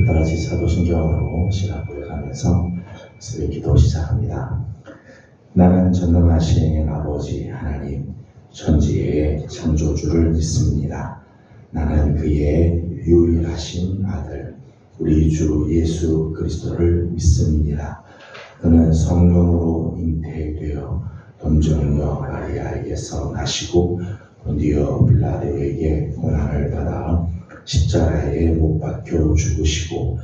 다 같이 사도신경으로 시간 고백하면서 새벽 기도 시작합니다. 나는 전능하신 아버지 하나님, 천지의 창조주를 믿습니다. 나는 그의 유일하신 아들, 우리 주 예수 그리스도를 믿습니다. 그는 성령으로 잉태되어 동정녀 마리아에게서 나시고 본디오 빌라도에게 고난을 받아 십자가에 못 박혀 죽으시고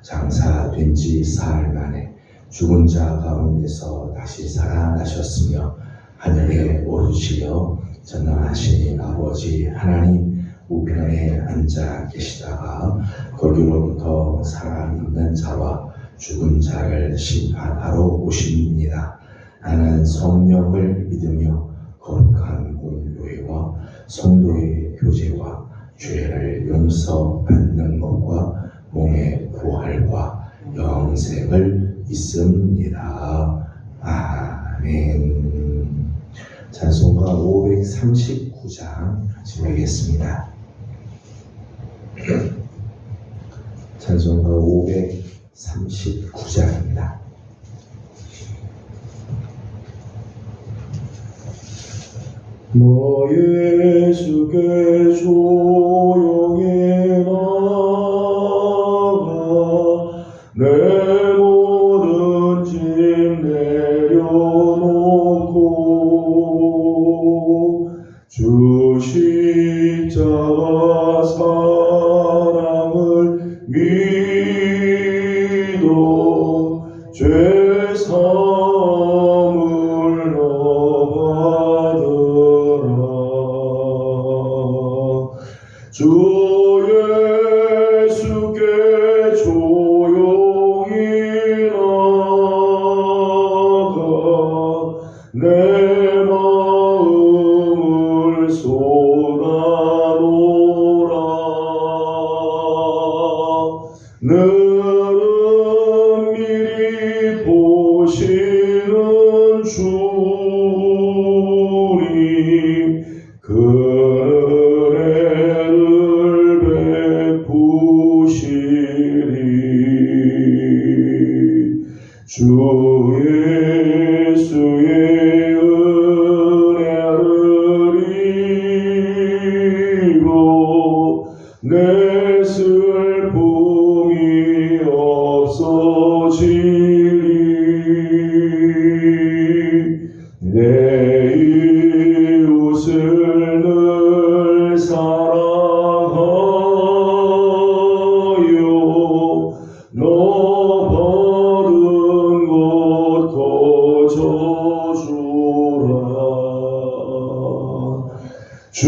장사된 지 사흘 만에 죽은 자 가운데서 다시 살아나셨으며 하늘에 오르시어 전능하신 아버지 하나님 우편에 앉아 계시다가 거기로부터 살아있는 자와 죽은 자를 심판하러 오십니다. 나는 성령을 믿으며 거룩한 공교회와 성도의 교제와 죄를 용서받는 것과 몸의 부활과 영생을 믿습니다. 아멘. 찬송가 539장 같이 읽겠습니다. 찬송가 539장입니다. 너 예수께 조용히 나가 내 모든 짐 내려놓고 주 십자가 사랑을 믿어 죄 사함을 주 예수께 조용히 나가 내 마음을 쏟아놓으라. 너를 미리 보시는 주님 주 예수의 은혜를 입어 내 슬픔이 없어지리. 내 이웃을 늘 사랑하여 너 받은 것 거저주라. 주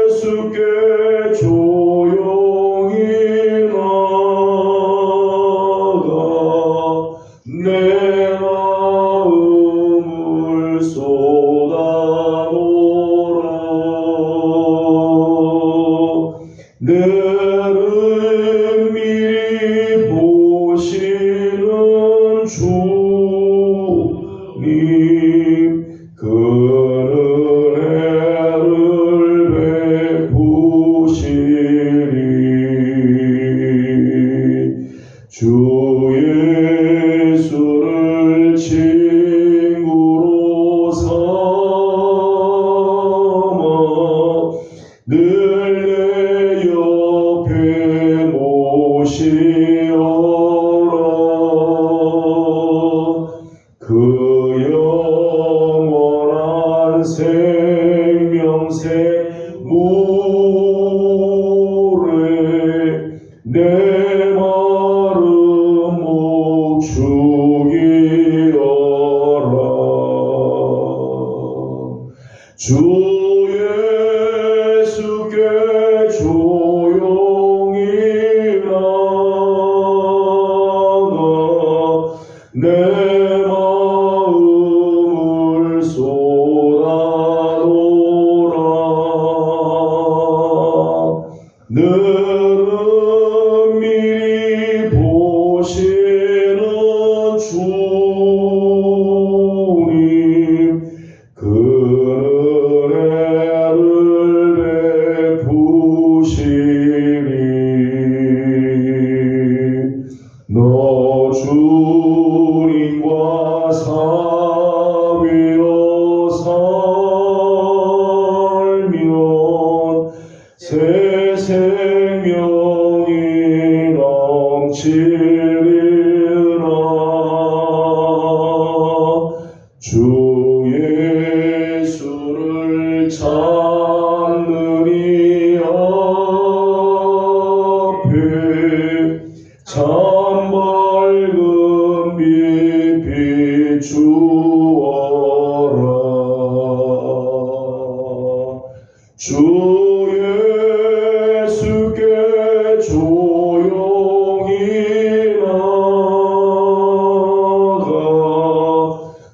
예수께 조용히 나가 내 마음을 쏟아놓으라. 너를 미리 보시는 주님 그 은혜를 베푸시리. 주 예수를 친구로 삼아 늘 내 옆에 모시어라. 그 영원한 생명새 물에 내 마름 목축이어라. 주 예수께 조용히 나가 내 마음을 쏟아놓으라. 너를 미리 보시는 주님 그 은혜를 베푸시 생명이 넘치리라. 주 예수를 찾느니 앞에 참 밝은 빛 비추어라. 주 예수께 조용히 나가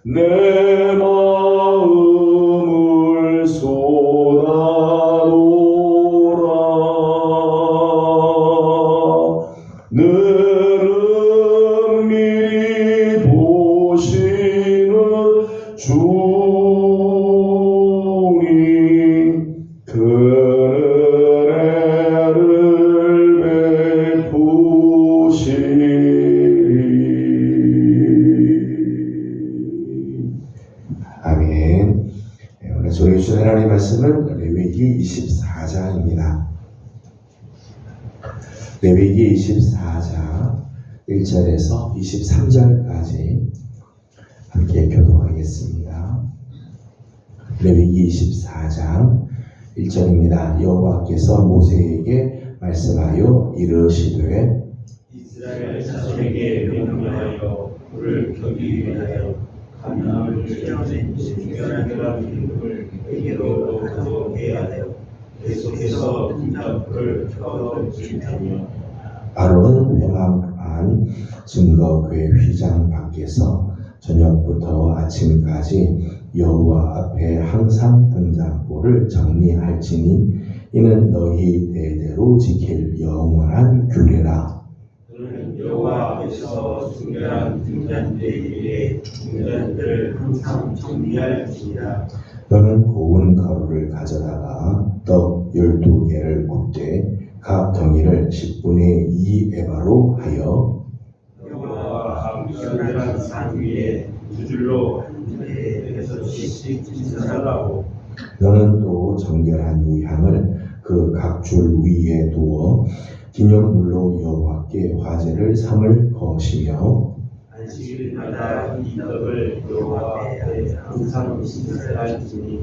내 마음을 쏟아놓으라. 늘은 미리 보시는 주님 그 은혜를 베푸시리. 아멘. 오늘 저희 주신 하나님의 말씀은 레위기 24장입니다. 레위기 24장 1절에서 23절까지 함께 교독하겠습니다. 레위기 24장 1절입니다. 여호와께서 모세에게 말씀하여 이르시되 이스라엘 자손에게 명령하여 그를 켜기 위하여 감람을 쫓아낸 특별한 기름을 회개로 가져오게 하여 계속해서 등잔불을 켜어 줄테며 아론은 회막안 증거궤 휘장 밖에서 저녁부터 아침까지 여호와 앞에 항상 등잔불을 정리할지니 이는 너희 대대로 지킬 영원한 규례라. 그는 여호와 앞에서 순결한 등잔대 위에 등잔대를 항상 정리할지니라. 너는 고운 가루를 가져다가 떡 12개를 굽되 각 덩이를 10분의 2 에바로 하여 여호와 순결한 산 위에 두 줄로 한 대에서 씩 진설하라고. 너는 또 정결한 유향을 그 각 줄 위에 두어 기념물로 여호와께 화제를 삼을 것이며 안식일마다 이 떡을 여호와 앞에 항상 신설할지니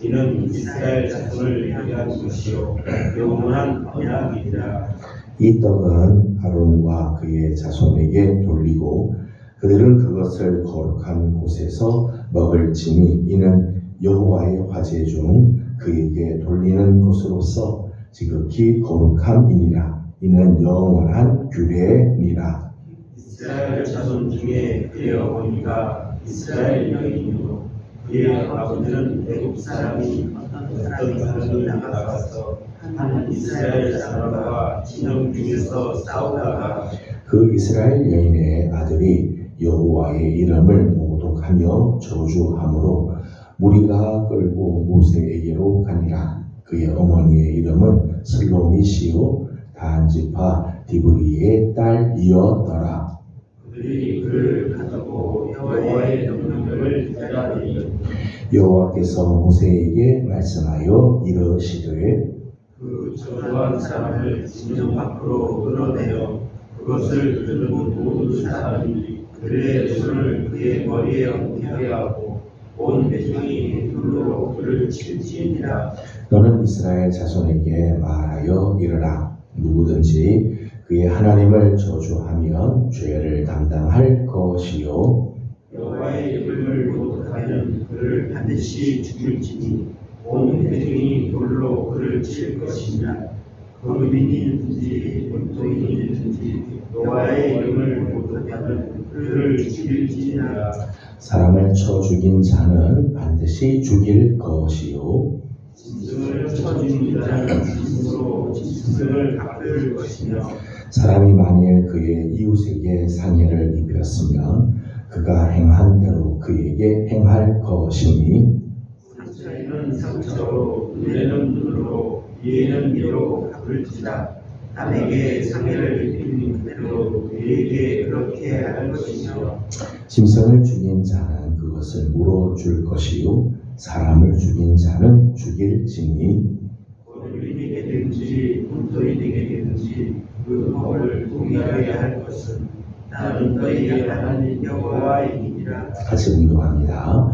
이는 이스라엘 자손을 위한 것이요 영원한 언약이니라. 이 떡은 아론과 그의 자손에게 돌리고 그들은 그것을 거룩한 곳에서 먹을지니 이는 여호와의 화제 중 그에게 돌리는 것으로서 지극히 거룩함이니라. 이는 영원한 규례니라. 이스라엘 자손 중에 그의 어머니가 이스라엘 여인이요 그의 아버지는 애굽 사람이 어떤 사람이 나가서 한 이스라엘 사람과 진영 중에서 싸우다가 그 이스라엘 여인의 아들이 여호와의 이름을 모독하며 저주함으로 무리가 끌고 모세에게로 가니라. 그의 어머니의 이름은 슬로미시요 단지파 디브리의 딸이었더라. 그들이 그를 가두고 여호와의 명령을 기다리니 여호와께서 모세에게 말씀하여 이르시되 그 저주한 사람을 진영 밖으로 끌어내어 그것을 들은 모든 사람이 그의 손을 그의 머리에 얹게 하고 온 회중이 불로 그를 칠지니라. 너는 이스라엘 자손에게 말하여 이르라. 누구든지 그의 하나님을 저주하면 죄를 담당할 것이요 여호와의 이름을 모독하면 그를 반드시 죽일지니 온 회중이 돌로 그를 칠 것이냐. 거민이든지 본토인이든지 여호와의 이름을 모독하면 그를 죽일지니라. 사람을 쳐 죽인 자는 반드시 죽일 것이요 짐승을 쳐 죽인 자는 짐승으로 짐승을 갚을 것이며 사람이 만일 그의 이웃에게 상해를 입혔으면 그가 행한 대로 그에게 행할 것이니 상처에는 상처로 눈에는 눈으로 이에는 이로 갚을지라. 남에게 상해를 입힌 그대로 그에게 그렇게 할 것이며 짐승을 죽인 자는 그것을 물어줄 것이요 사람을 죽인 자는 죽일지니 어린이게 된 되겠든지 문토이 되겠든지 그 법을 동의하여야 할 것은 나는 너희에게 하나님 여호와이니라. 같이 운동합니다.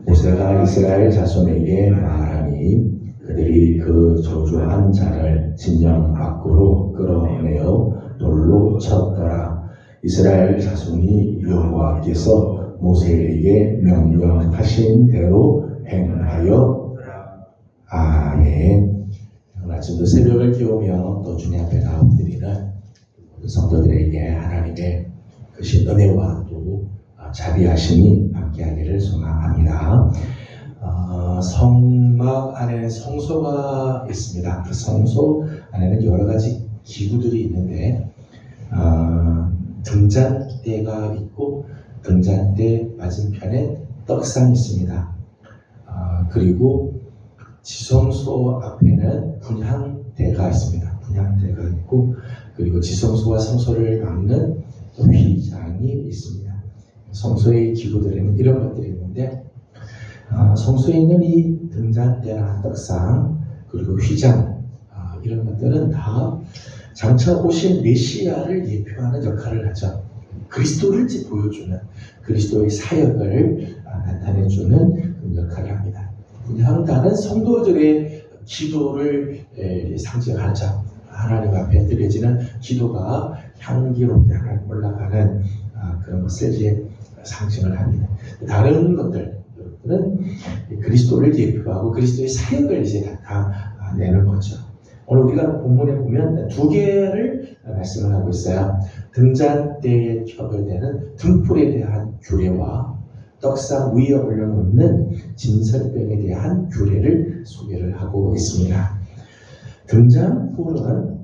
모세가 이스라엘 자손에게 말하니 그들이 그 저주한 자를 진영 밖으로 끌어내어 돌로 쳤더라. 이스라엘 자손이 여호와께서 모세에게 명령하신 대로 행하여 아멘. 오늘 아침도 새벽을 깨우며 또 주님 앞에 나옵드리는 성도들에게 하나님의 크신 은혜와 또 자비하심이 함께하기를 소망합니다. 성막 안에 성소가 있습니다. 그 성소 안에는 여러 가지 기구들이 있는데 등잔대가 있고 등잔대 맞은편에 떡상이 있습니다. 그리고 지성소 앞에는 분향대가 있습니다. 분향대가 있고 그리고 지성소와 성소를 막는 휘장이 있습니다. 성소의 기구들에는 이런 것들이 있는데 성소에 있는 이 등잔대나 떡상 그리고 휘장 이런 것들은 다 장차 오신 메시아를 예표하는 역할을 하죠. 그리스도를 보여주는 그리스도의 사역을 나타내주는 그 역할을 합니다. 분향단은 성도들의 기도를 상징하죠. 하나님 앞에 드려지는 기도가 향기롭게 하나님 올라가는 그런 것을 이제 상징을 합니다. 다른 것들은 그리스도를 예표하고 그리스도의 사역을 이제 나타내는 거죠. 오늘 우리가 본문에 보면 두 개를 말씀을 하고 있어요. 등잔대에 켜되는 등불에 대한 규례와 떡상 위에 올려놓는 진설병에 대한 규례를 소개를 하고 있습니다. 등잔불은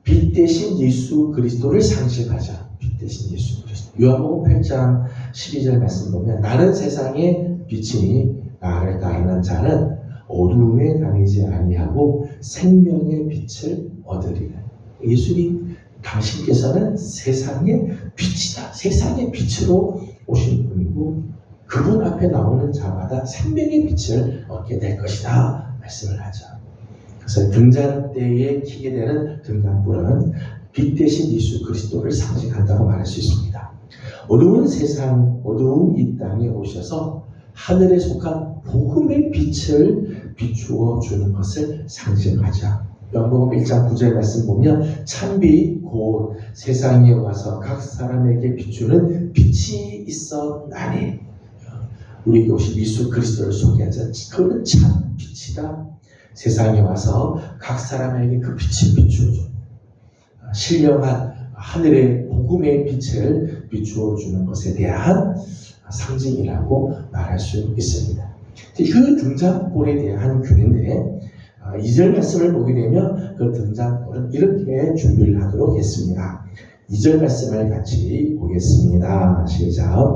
빛 대신 예수 그리스도를 상징하죠. 빛 대신 예수 그리스도. 요한복음 8장 12절 말씀 보면 나는 세상의 빛이니 나를 따르는 자는 어두움에 다니지 아니하고 생명의 빛을 얻으리라. 예수님 당신께서는 세상의 빛이다. 세상의 빛으로 오신 분이고 그분 앞에 나오는 자마다 생명의 빛을 얻게 될 것이다 말씀을 하죠. 그래서 등잔대에 켜게 되는 등잔불은 빛 대신 예수 그리스도를 상징한다고 말할 수 있습니다. 어두운 세상, 어두운 이 땅에 오셔서 하늘에 속한 복음의 빛을 비추어 주는 것을 상징하죠. 요한복음 1장 9절 말씀 보면 참빛 곧 세상에 와서 각 사람에게 비추는 빛이 있었나니 우리에게 오신 예수 그리스도를 소개하자. 그는 참 빛이다. 세상에 와서 각 사람에게 그 빛을 비추어줘. 신령한 하늘의 복음의 빛을 비추어 주는 것에 대한 상징이라고 말할 수 있습니다. 그 등잔불에 대한 규례인데 2절 말씀을 보게 되면 그 등잔불은 이렇게 준비를 하도록 했습니다. 2절 말씀을 같이 보겠습니다. 시작.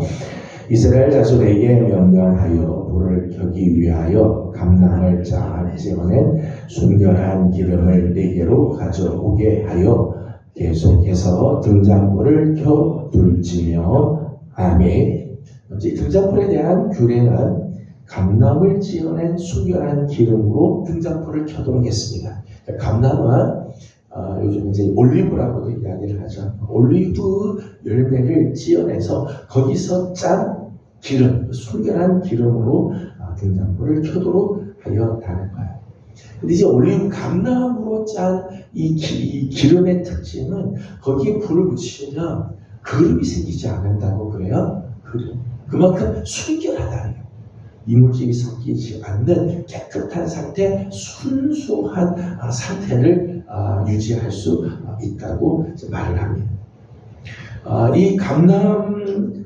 이스라엘 자손에게 명령하여 불을 켜기 위하여 감람을 찌어낸 순결한 기름을 4개로 가져오게 하여 계속해서 등잔불을 켜둘지며 아멘. 이 등잔불에 대한 규례는 감람을 찌어낸 순결한 기름으로 등잔불을 켜도록 했습니다. 감람은 요즘 이제 올리브라고도 이야기를 하죠. 올리브 열매를 찌어내서 거기서 짠 기름, 순결한 기름으로 등잔불을 켜도록 하였다는 거예요. 근데 이제 올리브 감람으로 짠 이 기름의 특징은 거기에 불을 붙이면 그름이 생기지 않는다고 그래요. 그만큼 순결하다는 거예요. 이물질이 섞이지 않는 깨끗한 상태, 순수한 상태를 유지할 수 있다고 말을 합니다. 이 감람을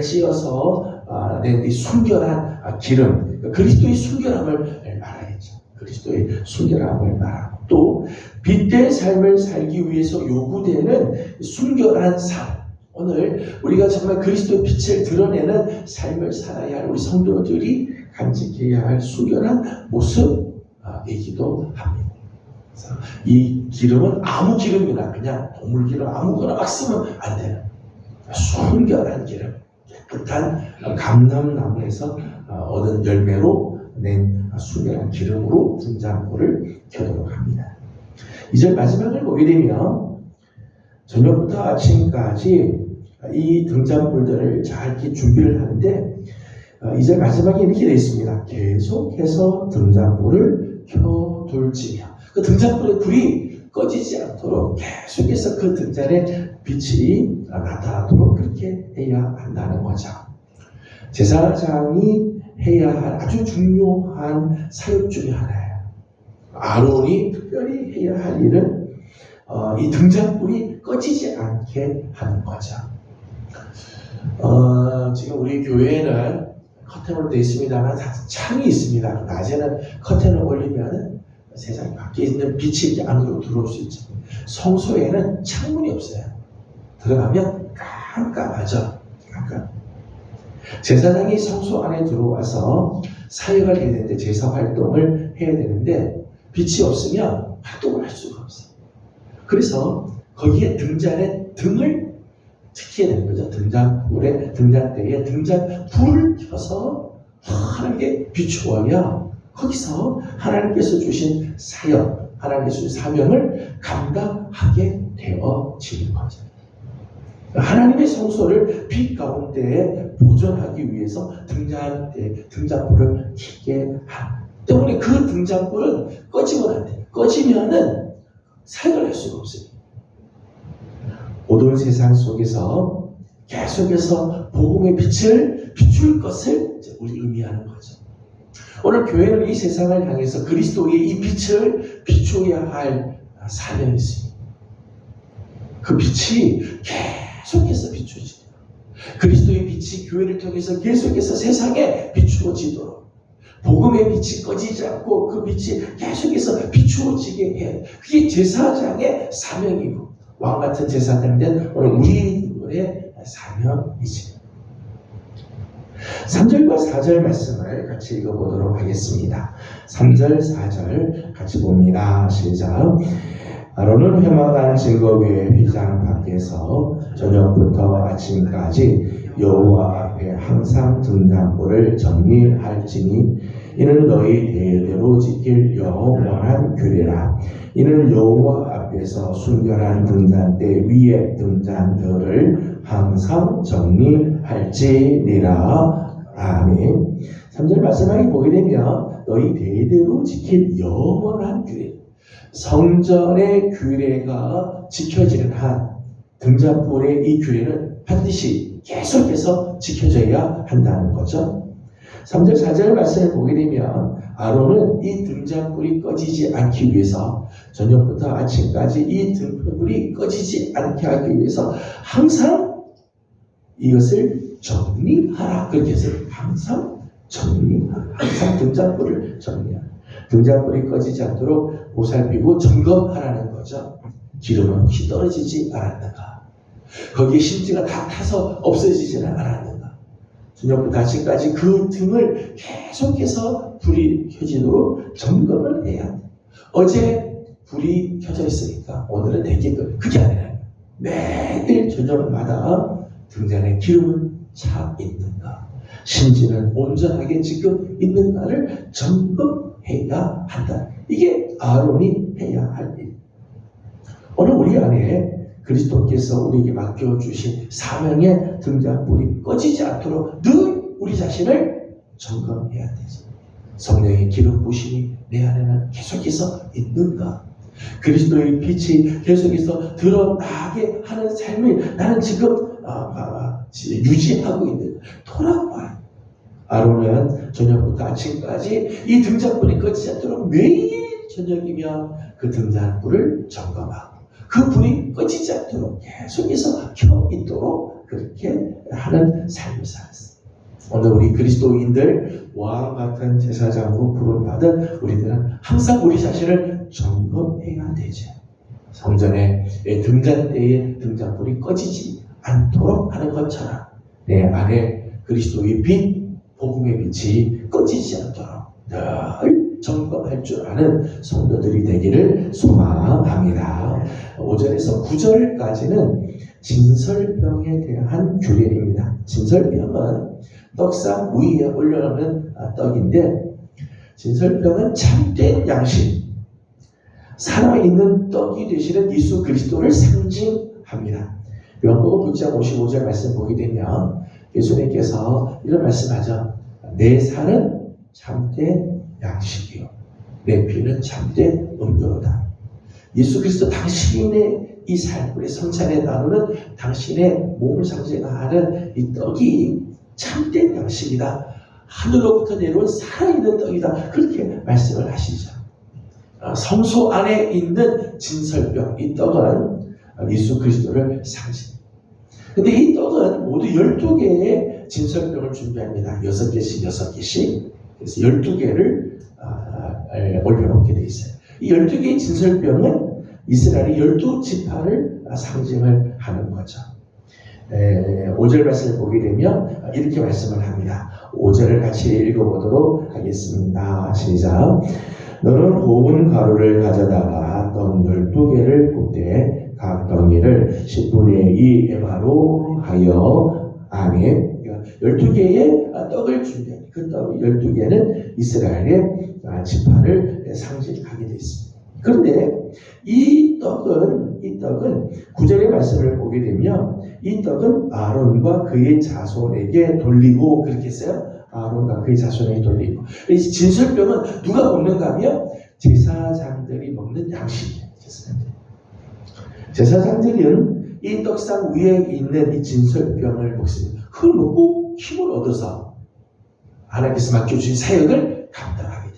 찌어서 낸 이 순결한 기름, 그리스도의 순결함을 말하겠죠. 그리스도의 순결함을 말하고 또 빛된 삶을 살기 위해서 요구되는 순결한 삶. 오늘 우리가 정말 그리스도의 빛을 드러내는 삶을 살아야 할 우리 성도들이 간직해야 할 순결한 모습이기도 합니다. 그래서 이 기름은 아무 기름이나 그냥 동물 기름 아무거나 막 쓰면 안 되는 순결한 기름, 깨끗한 감람나무에서 얻은 열매로 낸 순결한 기름으로 등잔불을 켜도록 합니다. 2절 마지막을 보게 되면 저녁부터 아침까지 이 등잔불들을 잘 이렇게 준비를 하는데 2절 마지막에 이렇게 되어 있습니다. 계속해서 등잔불을 켜둘지며 그 등잔불의 불이 꺼지지 않도록 계속해서 그 등잔에 빛이 나타나도록 그렇게 해야 한다는 거죠. 제사장이 해야 할 아주 중요한 사역 중에 하나예요. 아론이 특별히 해야 할 일은 이 등잔불이 꺼지지 않게 하는 거죠. 지금 우리 교회에는 커튼으로 되어 있습니다만 창이 있습니다. 낮에는 커튼을 올리면 세상 밖에 있는 빛이 이렇게 안으로 들어올 수 있죠. 성소에는 창문이 없어요. 들어가면 깜깜하죠. 깜깜. 제사장이 성소 안에 들어와서 사역을 해야 되는데 제사 활동을 해야 되는데 빛이 없으면 활동을 할 수가 없어요. 그래서 거기에 등잔에 등을 지켜야 되는 거죠. 등잔대에 등잔불을 켜서 하나님께 비추어야 거기서 하나님께서 주신 사역, 하나님께서 주신 사명을 감당하게 되어지는 거죠. 하나님의 성소를 빛 가운데 보존하기 위해서 등잔불을 켜게 하기 때문에 그 등잔불은 꺼지면 안 돼요. 꺼지면은 사역을 할 수가 없어요. 어두운 세상 속에서 계속해서 복음의 빛을 비출 것을 우리 의미하는 거죠. 오늘 교회는 이 세상을 향해서 그리스도의 이 빛을 비추어야 할 사명이 있습니다. 그 빛이 계속해서 비추어지도록 그리스도의 빛이 교회를 통해서 계속해서 세상에 비추어지도록 복음의 빛이 꺼지지 않고 그 빛이 계속해서 비추어지게 해야 그게 제사장의 사명이고 왕 같은 제사장 된 오늘 우리들의 사명이지. 3절과 4절 말씀을 같이 읽어보도록 하겠습니다. 3절, 4절 같이 봅니다. 시작. 아론은 회막안 증거 위에 휘장 밖에서 저녁부터 아침까지 여호와 앞에 항상 등잔불을 정리할지니 이는 너희 대대로 지킬 영원한 규례라. 이는 여호와 앞에서 순결한 등잔대 위에 등잔들을 항상 정리할지니라. 아멘. 3절 말씀하게 보게 되면 너희 대대로 지킬 영원한 규례, 성전의 규례가 지켜지는 한 등잔불의 이 규례는 반드시 계속해서 지켜져야 한다는 거죠. 3절 4절 말씀을 보게 되면 아론은 이 등잔불이 꺼지지 않기 위해서 저녁부터 아침까지 이 등불이 꺼지지 않게 하기 위해서 항상 이것을 정리하라. 그렇게 해서 항상 정리하라. 항상 등잔불을 정리하라. 등잔불이 꺼지지 않도록 보살피고 점검하라는 거죠. 기름은 혹시 떨어지지 않았는가? 거기에 심지가 다 타서 없어지지는 않았는가? 저녁부터 아침까지 그 등을 계속해서 불이 켜지도록 점검을 해야 합니다. 어제 불이 켜져 있으니까 오늘은 내게끔 그게 아니라 매일 저녁마다 등잔에 기름은 차 있는가? 심지는 온전하게 지금 있는가를 점검해야 한다. 이게 아론이 해야 할 일. 오늘 우리 안에 그리스도께서 우리에게 맡겨주신 사명의 등잔불이 꺼지지 않도록 늘 우리 자신을 점검해야 되죠. 성령의 기름 부심이 내 안에는 계속해서 있는가? 그리스도의 빛이 계속해서 드러나게 하는 삶을 나는 지금 유지하고 있는 돌아봐요. 아론은 저녁부터 아침까지 이 등잔불이 꺼지지 않도록 매일 저녁이면 그 등잔불을 점검하고 그 불이 꺼지지 않도록 계속해서 켜 있도록 그렇게 하는 삶을 살았어요. 오늘 우리 그리스도인들 왕 같은 제사장으로 부름받은 우리들은 항상 우리 자신을 점검해야 되죠. 성전의 등잔대에 등잔불이 꺼지지 않도록 하는 것처럼 내 안에 그리스도의 빛, 복음의 빛이 꺼지지 않도록 늘 점검할 줄 아는 성도들이 되기를 소망합니다. 5절에서 9절까지는 진설병에 대한 규례입니다. 진설병은 떡상 위에 올려놓는 떡인데 진설병은 참된 양식, 살아있는 떡이 되시는 예수 그리스도를 상징합니다. 요한복음 6장 55절 말씀 보게 되면 예수님께서 이런 말씀하죠. 내 살은 참된 양식이요, 내 피는 참된 음료로다. 예수 그리스도 당신의 이 삶, 우리 성찬에 나누는 당신의 몸을 상징하는 이 떡이 참된 양식이다. 하늘로부터 내려온 살아있는 떡이다. 그렇게 말씀을 하시죠. 성소 안에 있는 진설병, 이 떡은 예수 그리스도를 상징합니다. 근데 이 떡은 모두 12개의 진설병을 준비합니다. 6개씩 6개씩. 그래서 12개를 올려놓게 되어 있어요. 이 12개의 진설병은 이스라엘의 12지파를 상징을 하는 거죠. 5절 말씀을 보게 되면 이렇게 말씀을 합니다. 5절을 같이 읽어보도록 하겠습니다. 시작. 너는 고운 가루를 가져다가 떡 12개를 굽되 각 덩이를 10분의 2 에바로 하여 아멘. 12개의 떡을 준비합니다. 그 떡 12개는 이스라엘의 지파를 상징하게 되어 있습니다. 그런데 이 떡은 9절의 말씀을 보게 되면 이 떡은 아론과 그의 자손에게 돌리고, 그렇게 했어요. 아론과 그의 자손에게 돌리고. 이 진설병은 누가 먹는가 하면 제사장들이 먹는 양식이에요. 제사장들은 이 떡상 위에 있는 이 진설병을 먹습니다. 그걸 먹고 힘을 얻어서 하나님께서 맡겨주신 사역을 감당하게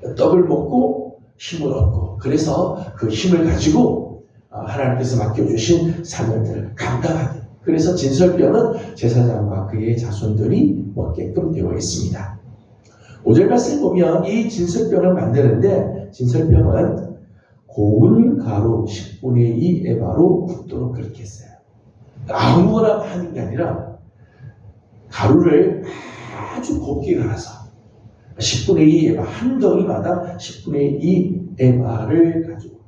돼요. 떡을 먹고 힘을 얻고, 그래서 그 힘을 가지고 하나님께서 맡겨주신 사명들을 감당하게 돼요. 그래서 진설병은 제사장과 그의 자손들이 먹게끔 되어 있습니다. 5절 말씀을 보면 이 진설병을 만드는데, 진설병은 고운 가루 10분의 2 에바로 굽도록 그렇게 했어요. 아무거나 하는 게 아니라 가루를 아주 곱게 갈아서 10분의 2 에바, 한 덩이마다 10분의 2 에바를 가지고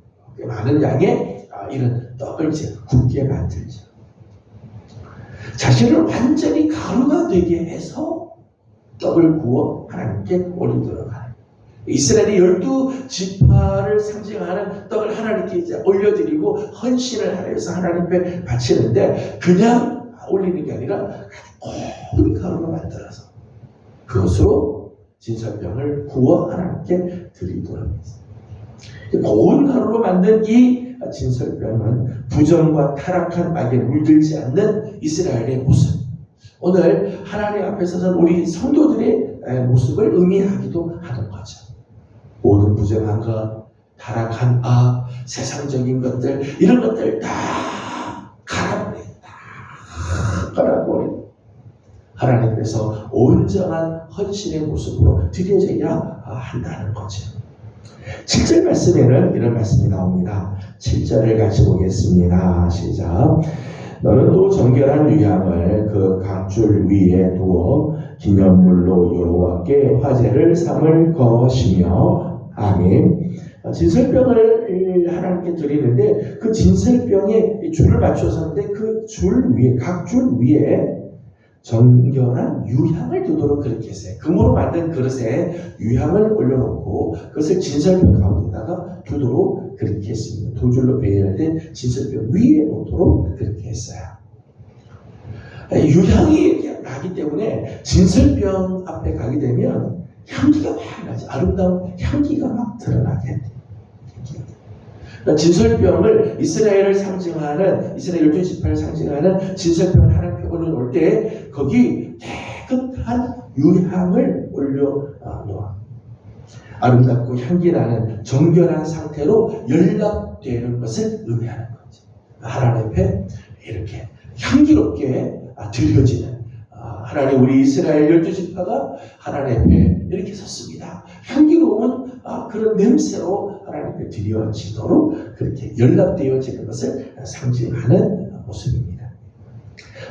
많은 양의 이런 떡을 굽게 만들죠. 자신을 완전히 가루가 되게 해서 떡을 구워 하나님께 올리도록 하는, 이스라엘의 12지파를 상징하는 떡을 하나님께 이제 올려드리고 헌신을 하여서 하나님께 바치는데, 그냥 올리는 게 아니라 고운 가루로 만들어서 그것으로 진설병을 구워 하나님께 드리도록 했습니다. 고운 가루로 만든 이 진설병은 부정과 타락한 악에 물들지 않는 이스라엘의 모습, 오늘 하나님 앞에 서서 우리 성도들의 모습을 의미하기도 하는 거죠. 모든 부정한 것, 타락한 악, 세상적인 것들, 이런 것들 다 갈아버리고 하나님께서 온전한 헌신의 모습으로 드려져야 한다는 거죠. 7절 말씀에는 이런 말씀이 나옵니다. 7절을 같이 보겠습니다. 시작. 너는 또 정결한 유향을 그 각줄 위에 두어 기념물로 여호와께 화제를 삼을 것이며, 아멘. 진설병을 하나님께 드리는데 그 진설병에 줄을 맞춰서인데 그 줄 위에, 각줄 위에 정결한 유향을 두도록 그렇게 했어요. 금으로 만든 그릇에 유향을 올려놓고 그것을 진설병 가운데다가 두도록 그렇게 했습니다. 두 줄로 배열된 진설병 위에 놓도록 그렇게 했어요. 유향이 나기 때문에 진설병 앞에 가게 되면 향기가 막 나죠. 아름다운 향기가 막 드러나게 돼요. 진설병을 이스라엘을 상징하는, 이스라엘 12지파를 상징하는 진설병을 하나님께 올려놓을 때 거기 깨끗한 유향을 올려놓아 아름답고 향기나는 정결한 상태로 연락되는 것을 의미하는 거죠. 하나님 앞에 이렇게 향기롭게 드려지는, 하나님, 우리 이스라엘 12지파가 하나님 앞에 이렇게 섰습니다. 향기로운 그런 냄새로 하나님 앞에 드려지도록 그렇게 연락되어지는 것을 상징하는 모습입니다.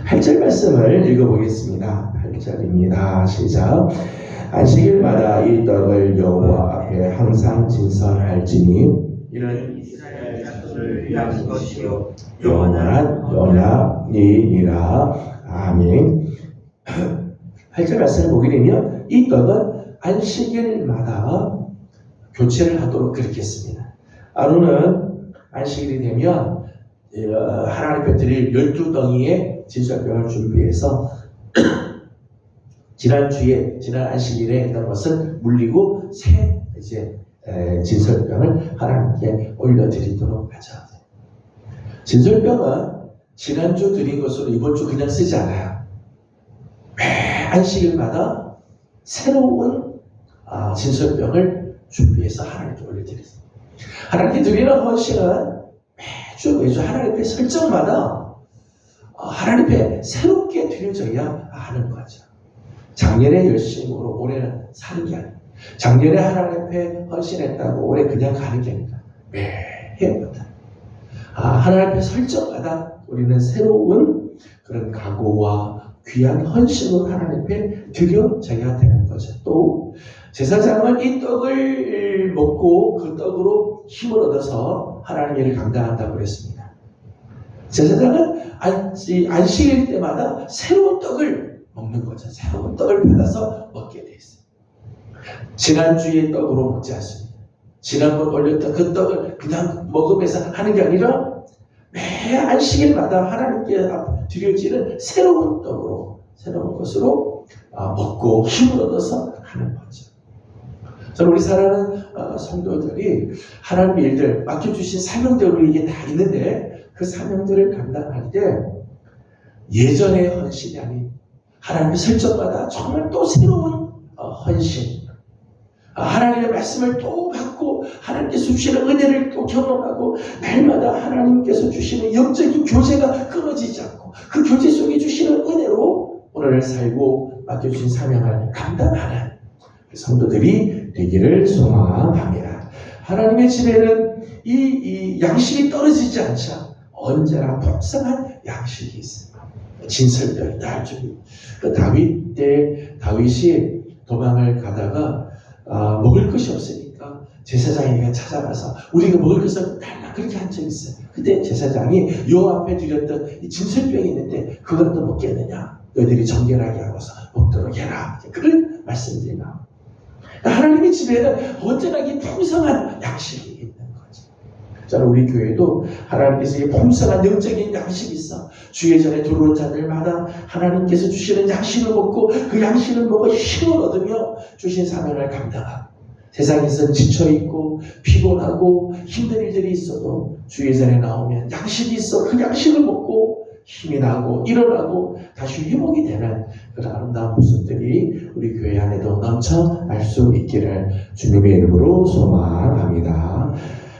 8절 말씀을 읽어보겠습니다. 8절입니다. 시작. 안식일마다 이 떡을 여호와 앞에 항상 진설할지니 이는 이스라엘 자손을 위한 것이요 영원한 언약이니라. 아멘. 8절 말씀을 보게 되면 이 떡은 안식일마다 교체를 하도록 그렇게 했습니다. 아론은 안식일이 되면 하나님 앞에 드릴 12덩이의 진설병을 준비해서 지난 안식일에 했던 것을 물리고 새 진설병을 하나님께 올려드리도록 하자. 진설병은 지난주 드린 것으로 이번 주 그냥 쓰지 않아요. 매 안식일마다 새로운 진설병을 준비해서 하나님께 올려드렸습니다. 하나님께 드리는 헌신은 매주 하나님의 설정마다 하나님 앞에 새롭게 드려져야 하는 거죠. 작년에 열심으로 올해는 사는 게 아니에요. 작년에 하나님 앞에 헌신했다고 올해 그냥 가는 게 아니라 매해마다 하나님 앞에 설정마다 우리는 새로운 그런 각오와 귀한 헌신으로 하나님 앞에 드려져야 되는 거죠. 또 제사장은 이 떡을 먹고 그 떡으로 힘을 얻어서 하나님의 일을 감당한다고 그랬습니다. 제사장은 안식일 때마다 새로운 떡을 먹는 거죠. 새로운 떡을 받아서 먹게 돼 있어요. 지난주의 떡으로 먹지 않습니다. 지난번 올렸던 그 떡을 그냥 먹으면서 하는 게 아니라 매 안식일마다 하나님께 드려지는 새로운 떡으로, 새로운 것으로 먹고 힘을 얻어서 하는 거죠. 저는 우리 사랑하는 성도들이 하나님의 일들, 맡겨주신 사명대로 이게 다 있는데 그 사명들을 감당할 때 예전의 헌신이 아닌 하나님의 설정마다 정말 또 새로운 헌신, 하나님의 말씀을 또 받고 하나님께서 주시는 은혜를 또 경험하고 날마다 하나님께서 주시는 영적인 교제가 끊어지지 않고 그 교제 속에 주시는 은혜로 오늘 살고 맡겨주신 사명을 감당하는 성도들이 되기를 소망합니다. 하나님의 집에는 이 양식이 떨어지지 않자 언제나 풍성한 양식이 있어요. 진설병이 날 준비. 다윗이 도망을 가다가 먹을 것이 없으니까 제사장에게 찾아가서 우리가 먹을 것을 달라 그렇게 한 적이 있어요. 그때 제사장이 여호와 앞에 드렸던 이 진설병이 있는데 그걸 또 먹겠느냐? 너희들이 정결하게 하고서 먹도록 해라. 그런 말씀들이 나옵니다. 하나님의 집에는 언제나 이 풍성한 양식이 있는 거죠. 저는 우리 교회도 하나님께서 이 풍성한 영적인 양식이 있어. 주의 전에 들어온 자들마다 하나님께서 주시는 양식을 먹고 그 양식을 먹어 힘을 얻으며 주신 사명을 감당하고 세상에서 지쳐있고 피곤하고 힘든 일들이 있어도 주의 전에 나오면 양식이 있어. 그 양식을 먹고 힘이 나고 일어나고 다시 회복이 되는 그런 아름다운 모습들이 우리 교회 안에도 넘쳐날 수 있기를 주님의 이름으로 소망합니다.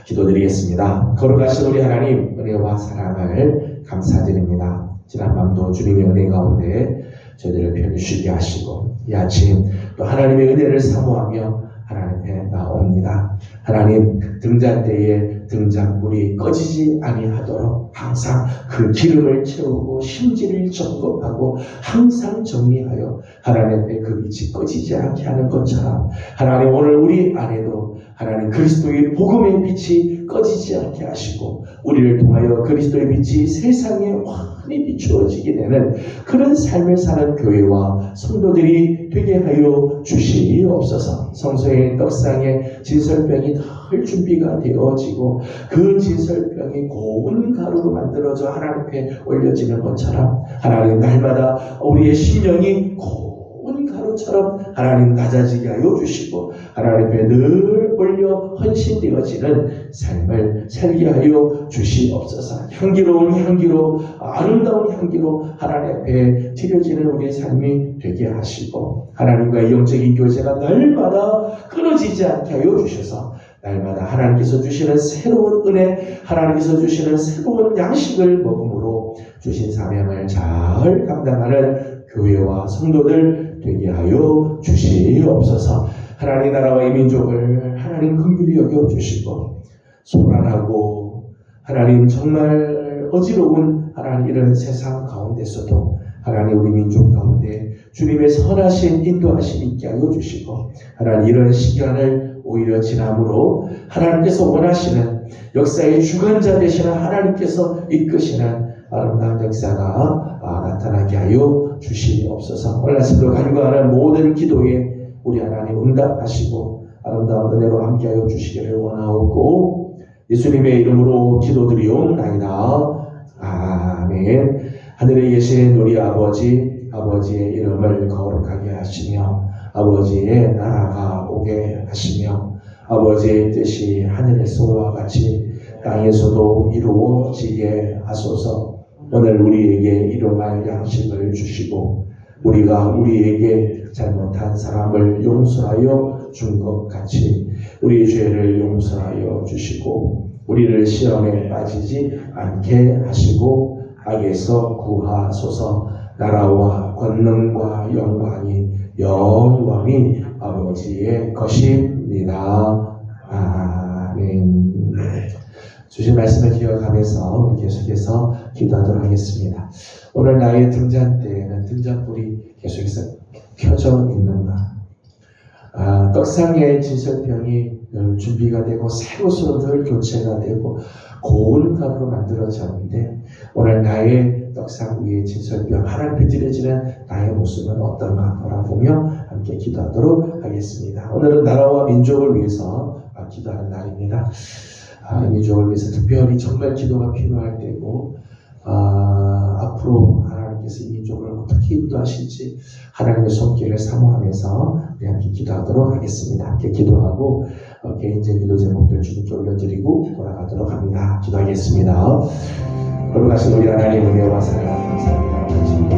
기도드리겠습니다. 거룩하신 우리 하나님, 은혜와 사랑을 감사드립니다. 지난밤도 주님의 은혜 가운데 저희들을 편히 하시고 이 아침 또 하나님의 은혜를 사모하며 하나님 앞에 나옵니다. 하나님, 등잔 때에 등잔불이 꺼지지 아니하도록 항상 그 기름을 채우고 심지를 점검하고 항상 정리하여 하나님 앞에 그 빛이 꺼지지 않게 하는 것처럼 하나님, 오늘 우리 안에도 하나님 그리스도의 복음의 빛이 꺼지지 않게 하시고 우리를 통하여 그리스도의 빛이 세상에 환히 비추어지게 되는 그런 삶을 사는 교회와 성도들이 되게 하여 주시옵소서. 성소의 떡상에 진설병이 늘 준비가 되어지고 그 진설병이 고운 가루로 만들어져 하나님 앞에 올려지는 것처럼 하나님, 날마다 우리의 심령이 고운 가루처럼 하나님 낮아지게 하여 주시고 하나님 앞에 늘 올려 헌신되어지는 삶을 살게 하여 주시옵소서. 향기로운 향기로, 아름다운 향기로 하나님 앞에 드려지는 우리의 삶이 되게 하시고 하나님과의 영적인 교제가 날마다 끊어지지 않게 하여 주셔서 날마다 하나님께서 주시는 새로운 은혜, 하나님께서 주시는 새로운 양식을 먹음으로 주신 사명을 잘 감당하는 교회와 성도들 되게 하여 주시옵소서. 하나님 나라와 이 민족을 하나님 긍휼히 여겨주시고 소란하고 하나님 정말 어지러운 하나님 이런 세상 가운데서도 하나님 우리 민족 가운데 주님의 선하신 인도하심 있게 하여 주시고 하나님 이런 시간을 오히려 지남으로 하나님께서 원하시는 역사의 주관자 되시는 하나님께서 이끄시는 아름다운 역사가 나타나게 하여 주시옵소서. 오늘 아침도 간구하는 모든 기도에 우리 하나님 응답하시고 아름다운 은혜로 함께하여 주시기를 원하옵고 예수님의 이름으로 기도드리옵나이다. 아멘. 하늘에 계신 우리 아버지, 아버지의 이름을 거룩하게 하시며 아버지의 나라가 오게 하시며 아버지의 뜻이 하늘에서와 같이 땅에서도 이루어지게 하소서. 오늘 우리에게 일용할 양식을 주시고 우리가 우리에게 잘못한 사람을 용서하여 준 것 같이 우리 죄를 용서하여 주시고 우리를 시험에 빠지지 않게 하시고 악에서 구하소서. 나라와 권능과 영광이 아버지의 것입니다. 아멘. 주신 말씀을 기억하면서 우리 계속해서 기도하도록 하겠습니다. 오늘 나의 등잔대에는 등잔불이 계속해서 켜져 있는가? 떡상의 진설병이 준비가 되고 새 옷으로 늘 교체가 되고 고운 가루로 만들어졌는데 오늘 나의 떡상 위의 진설병 하나님께 드려지는 나의 모습은 어떤가 돌아보며 함께 기도하도록 하겠습니다. 오늘은 나라와 민족을 위해서 기도하는 날입니다. 민족을 위해서 특별히 정말 기도가 필요할 때고 앞으로 하나님께서 이 민족을 어떻게 인도하실지 하나님의 손길을 사모하면서 우리 함께 기도하도록 하겠습니다. 함께 기도하고 개인적인 기도 제목들 주님께 올려드리고 돌아가도록 합니다. 기도하겠습니다. 거룩하신 우리 하나님 은혜와 사랑 감사합니다.